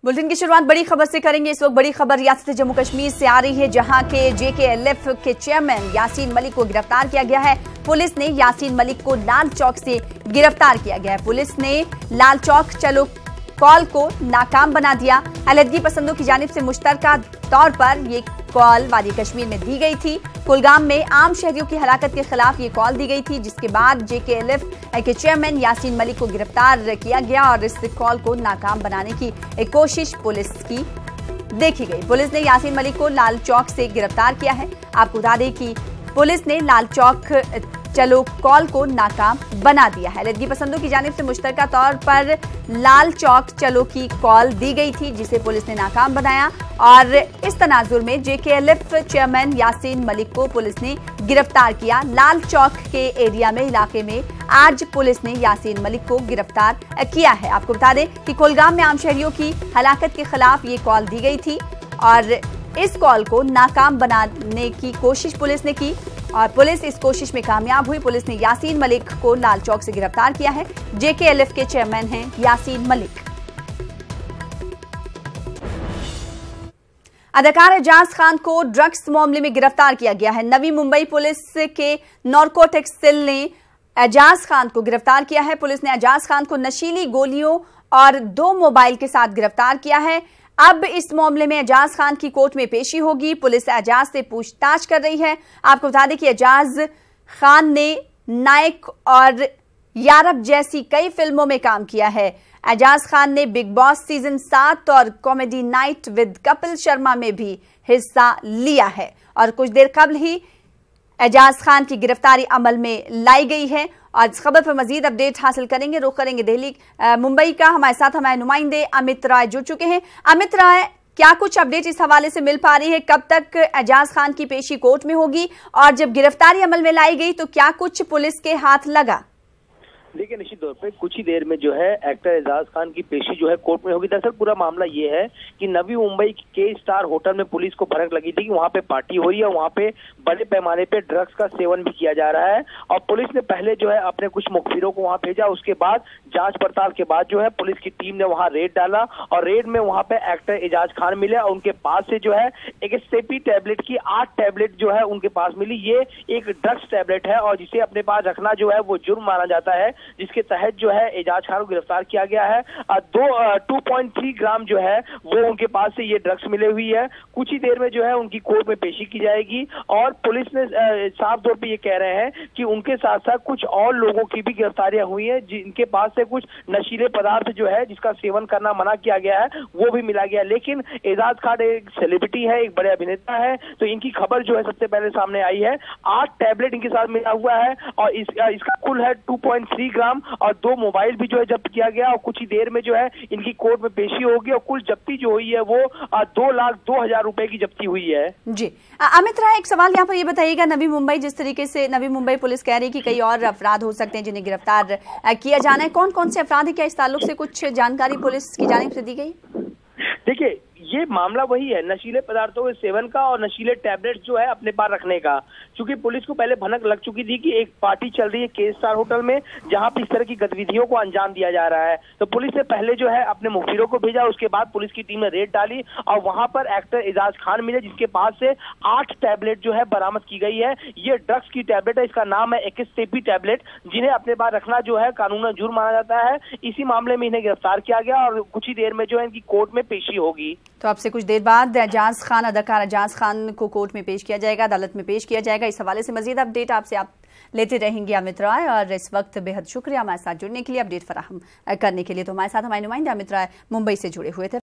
Bulletin की शुरुआत बड़ी खबर से करेंगे। इस वक्त बड़ी खबर रियासत जम्मू कश्मीर से आ रही है, जहां के JKLF के चेयरमैन यासीन मलिक को गिरफ्तार किया गया है। पुलिस ने यासीन मलिक को लाल चौक से गिरफ्तार किया गया है। पुलिस ने लाल चौक चलो कॉल को नाकाम बना दिया। अलहदगी पसंदों की जानिब से मुश्तरका तौर पर ये कॉल वादी कश्मीर में दी गई थी। कुलगाम में आम शहरियों की हलाकत के खिलाफ ये कॉल दी गई थी, जिसके बाद JKLF के चेयरमैन यासीन मलिक को गिरफ्तार किया गया और इस कॉल को नाकाम बनाने की एक कोशिश पुलिस की देखी गई। पुलिस ने यासीन मलिक को लाल चौक से गिरफ्तार किया है। आपको बता दें कि पुलिस ने लाल चौक चलो कॉल को नाकाम बना दिया है। अलहदगी पसंदों की जानिब से मुश्तरका तौर पर लाल चौक चलो की कॉल दी गई थी, जिसे पुलिस ने नाकाम बनाया और इस तनाजुर में JKLF चेयरमैन यासीन मलिक को पुलिस ने गिरफ्तार किया। लाल चौक के एरिया में इलाके में आज पुलिस ने यासीन मलिक को गिरफ्तार किया है। आपको बता दें कि कुलगाम में आम शहरियों की हलाकत के खिलाफ ये कॉल दी गई थी और इस कॉल को नाकाम बनाने की कोशिश पुलिस ने की और पुलिस इस कोशिश में कामयाब हुई। पुलिस ने यासीन मलिक को लाल चौक से गिरफ्तार किया है। JKLF के चेयरमैन हैं यासीन मलिक। अदाकार एजाज खान को ड्रग्स मामले में गिरफ्तार किया गया है। नवी मुंबई पुलिस के नारकोटिक्स सेल ने एजाज खान को गिरफ्तार किया है। पुलिस ने एजाज खान को नशीली गोलियों और 2 मोबाइल के साथ गिरफ्तार किया है। अब इस मामले में एजाज खान की कोर्ट में पेशी होगी। पुलिस एजाज से पूछताछ कर रही है। आपको बता दें कि एजाज खान ने नायक और यारब जैसी कई फिल्मों में काम किया है। एजाज खान ने बिग बॉस सीजन 7 और comedy night with Kapil Sharma में भी हिस्सा लिया है और कुछ देर कबल ही एजाज खान की गिरफ्तारी अमल में लाई गई है। और इस खबर पर मजीद अपडेट हासिल करेंगे। रुख करेंगे दिल्ली मुंबई का। हमारे साथ हमारे नुमाइंदे अमित राय जुड़ चुके हैं। अमित राय, क्या कुछ अपडेट इस हवाले से मिल पा रही है? कब तक एजाज खान की पेशी कोर्ट में होगी और जब गिरफ्तारी अमल में लाई गई तो क्या कुछ पुलिस के हाथ लगा? देखिए, निश्चित तौर पे कुछ ही देर में जो है एक्टर एजाज खान की पेशी जो है कोर्ट में होगी। दरअसल पूरा मामला ये है कि नवी मुंबई के स्टार होटल में पुलिस को भनक लगी थी कि वहां पे पार्टी हो रही है, वहां पे बड़े पैमाने पे ड्रग्स का सेवन भी किया जा रहा है और पुलिस ने पहले जो है अपने कुछ मुखबिरों को वहां भेजा। उसके बाद जांच पड़ताल के बाद जो है पुलिस की टीम ने वहां रेड डाला और रेड में वहां पे एक्टर एजाज खान मिले और उनके पास से जो है एक स्टेपी टैबलेट की 8 टैबलेट जो है उनके पास मिली। ये एक ड्रग्स टैबलेट है और जिसे अपने पास रखना जो है वो जुर्म माना जाता है, जिसके तहत जो है एजाज खान को गिरफ्तार किया गया है। 2.3 ग्राम जो है वो उनके पास से ये ड्रग्स मिले हुई है। कुछ ही देर में जो है उनकी कोर्ट में पेशी की जाएगी और पुलिस ने साफ तौर पे ये कह रहे हैं कि उनके साथ साथ कुछ और लोगों की भी गिरफ्तारियां हुई हैं, जिनके पास से कुछ नशीले पदार्थ जो है जिसका सेवन करना मना किया गया है वो भी मिला गया। लेकिन एजाज खान एक सेलिब्रिटी है, एक बड़े अभिनेता है, तो इनकी खबर जो है सबसे पहले सामने आई है। 8 टैबलेट इनके साथ मिला हुआ है और इसका कुल है 2.3 ग्राम और 2 मोबाइल भी जो है जब्त किया गया और कुछ ही देर में जो है इनकी कोर्ट में पेशी होगी और कुल जब्ती जो हुई है वो 2,02,000 रुपए की जब्ती हुई है। जी अमित राय, एक सवाल यहाँ पर ये बताइएगा, नवी मुंबई जिस तरीके से नवी मुंबई पुलिस कह रही है कि कई और अफराद हो सकते हैं जिन्हें गिरफ्तार किया जाना है, कौन कौन से अफराद है? क्या इस ताल्लुक से कुछ जानकारी पुलिस की जानिब से दी गई? देखिए, ये मामला वही है नशीले पदार्थों के सेवन का और नशीले टैबलेट्स जो है अपने पास रखने का। क्योंकि पुलिस को पहले भनक लग चुकी थी कि एक पार्टी चल रही है के स्टार होटल में जहां पर इस तरह की गतिविधियों को अंजाम दिया जा रहा है, तो पुलिस ने पहले जो है अपने मुखबिरों को भेजा। उसके बाद पुलिस की टीम ने रेड डाली और वहां पर एक्टर एजाज खान मिले, जिसके पास से 8 टैबलेट जो है बरामद की गई है। ये ड्रग्स की टैबलेट है, इसका नाम है एक्सटेपी टैबलेट, जिन्हें अपने पास रखना जो है कानूनन जुर्म माना जाता है। इसी मामले में इन्हें गिरफ्तार किया गया और कुछ ही देर में जो है इनकी कोर्ट में पेशी होगी। तो अब से कुछ देर बाद एजाज खान, अदाकार एजाज खान को कोर्ट में पेश किया जाएगा, अदालत में पेश किया जाएगा। इस हवाले से मजीद अपडेट आपसे आप लेते रहेंगे अमित राय और इस वक्त बेहद शुक्रिया हमारे साथ जुड़ने के लिए, अपडेट फराहम करने के लिए। तो हमारे साथ हमारे नुमाइंदे अमित राय मुंबई से जुड़े हुए थे।